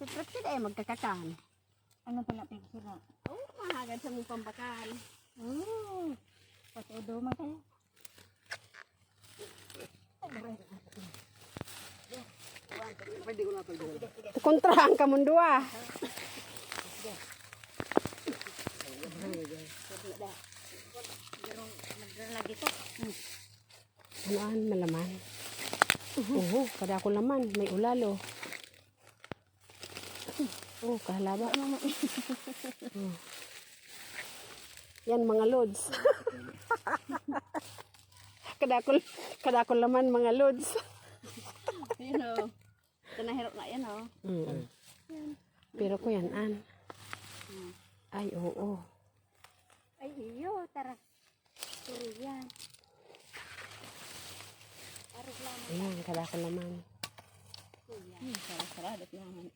Si Tripsid ay magkakakan. Ano pala picture na? Oo, mahagad sa mong pambakan. Oo. Patudo man kayo. Kontrahan ka mundo ah. Lagi to. Anuan, malaman. Oo, kada ako laman. May ulalo. Oh, kahalaba. Oh. Yan, mga loads. kada ako laman, mga loads. Yun o. Kanahirap na yan o. Pero ko yan, an. Ay, oo. Ay, iyo. Tara. Puro yan. Arog lang. Ayan, kada ako laman. Sarap-sarap naman.